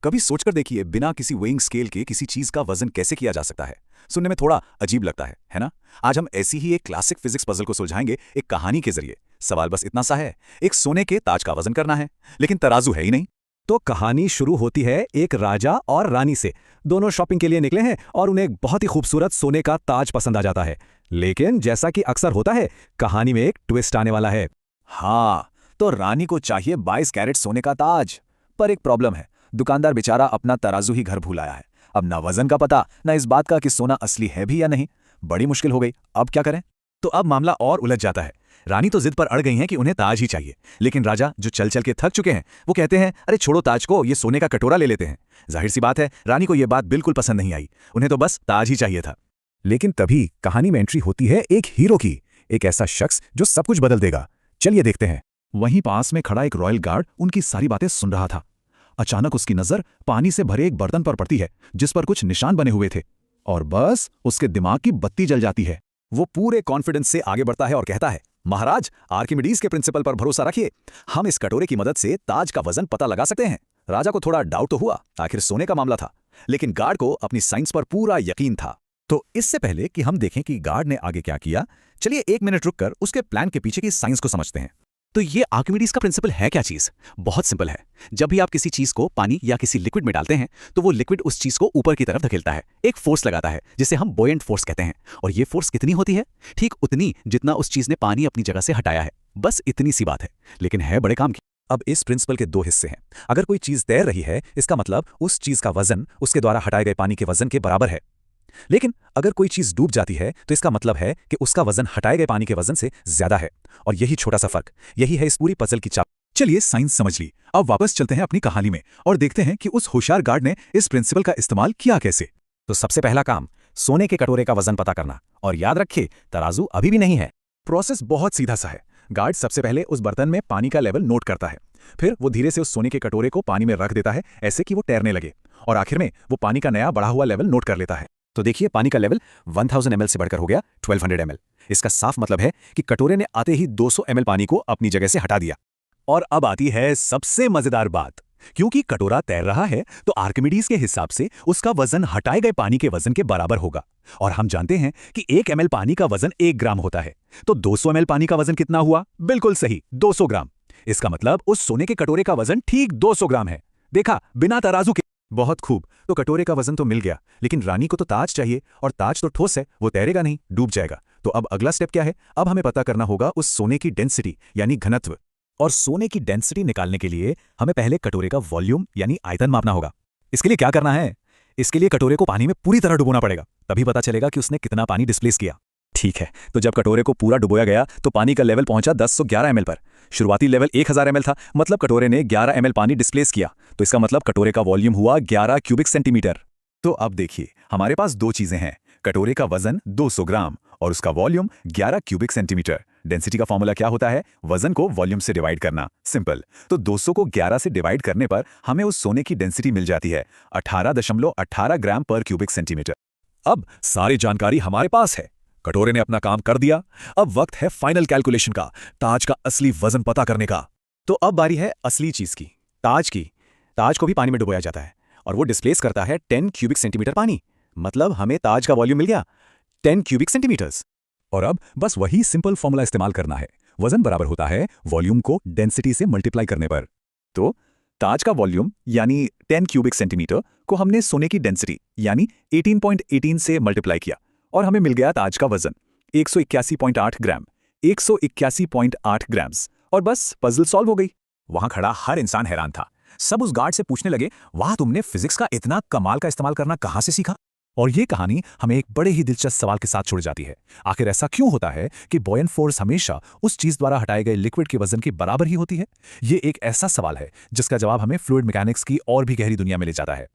कभी सोचकर देखिए बिना किसी वेइंग स्केल के किसी चीज का वजन कैसे किया जा सकता है। सुनने में थोड़ा अजीब लगता है ना? आज हम ऐसी ही एक क्लासिक फिजिक्स पजल को सुलझाएंगे एक कहानी के जरिए। सवाल बस इतना सा है, एक सोने के ताज का वजन करना है, लेकिन तराजू है ही नहीं। तो कहानी शुरू होती है एक राजा और रानी से। दोनों शॉपिंग के लिए निकले हैं और उन्हें एक बहुत ही खूबसूरत सोने का ताज पसंद आ जाता है। लेकिन जैसा कि अक्सर होता है, कहानी में एक ट्विस्ट आने वाला है। हाँ, तो रानी को चाहिए 22 कैरेट सोने का ताज। पर एक प्रॉब्लम है, दुकानदार बेचारा अपना तराजू ही घर भूल आया है। अब ना वजन का पता, ना इस बात का कि सोना असली है भी या नहीं। बड़ी मुश्किल हो गई, अब क्या करें? तो अब मामला और उलझ जाता है। रानी तो जिद पर अड़ गई हैं कि उन्हें ताज ही चाहिए, लेकिन राजा जो चल चल के थक चुके हैं वो कहते हैं, अरे छोड़ो ताज को, ये सोने का कटोरा ले लेते हैं। जाहिर सी बात है, रानी को यह बात बिल्कुल पसंद नहीं आई। उन्हें तो बस ताज ही चाहिए था। लेकिन तभी कहानी में एंट्री होती है एक हीरो की, एक ऐसा शख्स जो सब कुछ बदल देगा। चलिए देखते हैं। वहीं पास में खड़ा एक रॉयल गार्ड उनकी सारी बातें सुन रहा था। अचानक उसकी नजर पानी से भरे एक बर्तन पर पड़ती है जिस पर कुछ निशान बने हुए थे, और बस उसके दिमाग की बत्ती जल जाती है। वो पूरे कॉन्फिडेंस से आगे बढ़ता है और कहता है, महाराज, आर्किमिडीज के प्रिंसिपल पर भरोसा रखिए। हम इस कटोरे की मदद से ताज का वजन पता लगा सकते हैं। राजा को थोड़ा डाउट तो हुआ, आखिर सोने का मामला था, लेकिन गार्ड को अपनी साइंस पर पूरा यकीन था। तो इससे पहले कि हम देखें कि गार्ड ने आगे क्या किया, चलिए 1 मिनट रुककर उसके प्लान के पीछे की साइंस को समझते हैं। तो ये आर्किमिडीज का प्रिंसिपल है क्या चीज? बहुत सिंपल है। जब भी आप किसी चीज को पानी या किसी लिक्विड में डालते हैं तो वो लिक्विड उस चीज को ऊपर की तरफ धकेलता है, एक फोर्स लगाता है जिसे हम बोयेंट फोर्स कहते हैं। और ये फोर्स कितनी होती है? ठीक उतनी जितना उस चीज ने पानी अपनी जगह से हटाया है। बस इतनी सी बात है, लेकिन है बड़े काम की। अब इस प्रिंसिपल के 2 हिस्से हैं। अगर कोई चीज तैर रही है, इसका मतलब उस चीज का वजन उसके द्वारा हटाए गए पानी के वजन के बराबर है। लेकिन अगर कोई चीज डूब जाती है तो इसका मतलब है कि उसका वजन हटाए गए पानी के वजन से ज्यादा है। और यही छोटा सा फर्क, यही है इस पूरी पजल की चाप। चलिए साइंस समझ ली, अब वापस चलते हैं अपनी कहानी में और देखते हैं कि उस होशियार गार्ड ने इस प्रिंसिपल का इस्तेमाल किया कैसे। तो सबसे पहला काम, सोने के कटोरे का वजन पता करना। और याद रखिए, तराजू अभी भी नहीं है। प्रोसेस बहुत सीधा सा है। गार्ड सबसे पहले उस बर्तन में पानी का लेवल नोट करता है, फिर वो धीरे से उस सोने के कटोरे को पानी में रख देता है, ऐसे कि वो तैरने लगे, और आखिर में वो पानी का नया बढ़ा हुआ लेवल नोट कर लेता है। तो देखिए, पानी का लेवल 1000 ml से बढ़कर हो गया 1200 ml। इसका साफ मतलब है कि कटोरे ने आते ही 200 ml पानी को अपनी जगह से हटा दिया। और अब आती है सबसे मजेदार बात। क्योंकि कटोरा तैर रहा है तो आर्किमिडीज के हिसाब से उसका वजन हटाए गए पानी के वजन के बराबर होगा। और हम जानते हैं कि 1 ml पानी का वजन 1 ग्राम होता है। तो 200 ml पानी का वजन कितना हुआ? बिल्कुल सही, 200 ग्राम। इसका मतलब उस सोने के कटोरे का वजन ठीक 200 ग्राम है। देखा, बिना तराजू के। बहुत खूब, तो कटोरे का वजन तो मिल गया, लेकिन रानी को तो ताज चाहिए, और ताज तो ठोस है, वो तैरेगा नहीं, डूब जाएगा। तो अब अगला स्टेप क्या है? अब हमें पता करना होगा उस सोने की डेंसिटी यानी घनत्व। और सोने की डेंसिटी निकालने के लिए हमें पहले कटोरे का वॉल्यूम यानी आयतन मापना होगा। इसके लिए क्या करना है? इसके लिए कटोरे को पानी में पूरी तरह डुबोना पड़ेगा, तभी पता चलेगा कि उसने कितना पानी डिस्प्लेस किया। ठीक है, तो जब कटोरे को पूरा डुबोया गया तो पानी का लेवल पहुंचा 1011 ml पर। शुरुआती लेवल 1000 ml था, मतलब कटोरे ने 11 ml पानी डिस्प्लेस किया। तो इसका मतलब कटोरे का वॉल्यूम हुआ 11 क्यूबिक सेंटीमीटर। तो अब देखिए, हमारे पास 2 चीजें हैं, कटोरे का वजन 200 ग्राम और उसका वॉल्यूम 11 क्यूबिक सेंटीमीटर। डेंसिटी का फॉर्मूला क्या होता है? वजन को वॉल्यूम से डिवाइड करना। सिंपल। तो 200 को 11 से डिवाइड करने पर हमें उस सोने की डेंसिटी मिल जाती है 18.18 ग्राम पर क्यूबिक सेंटीमीटर। अब सारी जानकारी हमारे पास है, कटोरे ने अपना काम कर दिया। अब वक्त है फाइनल कैलकुलेशन का, ताज का असली वजन पता करने का। तो अब बारी है असली चीज की, ताज की। ताज को भी पानी में डुबोया जाता है और वो डिस्प्लेस करता है 10 क्यूबिक सेंटीमीटर पानी। मतलब हमें ताज का वॉल्यूम मिल गया 10 क्यूबिक सेंटीमीटर्स। और अब बस वही सिंपल फॉर्मूला इस्तेमाल करना है। वजन बराबर होता है वॉल्यूम को डेंसिटी से मल्टीप्लाई करने पर। तो ताज का वॉल्यूम यानी 10 क्यूबिक सेंटीमीटर को हमने सोने की डेंसिटी यानी 18.18 से मल्टीप्लाई किया और हमें मिल गया ताज का वजन 181.8 ग्राम। 181.8 ग्राम्स। और बस पजल सॉल्व हो गई। वहां खड़ा हर इंसान हैरान था। सब उस गार्ड से पूछने लगे, वाह, तुमने फिजिक्स का इतना कमाल का इस्तेमाल करना कहां से सीखा? और ये कहानी हमें एक बड़े ही दिलचस्प सवाल के साथ छोड़ जाती है। आखिर ऐसा क्यों होता है कि बॉयन फोर्स हमेशा उस चीज द्वारा हटाए गए लिक्विड के वजन के बराबर ही होती है? ये एक ऐसा सवाल है जिसका जवाब हमें फ्लूइड मैकेनिक्स की और भी गहरी दुनिया में ले जाता है।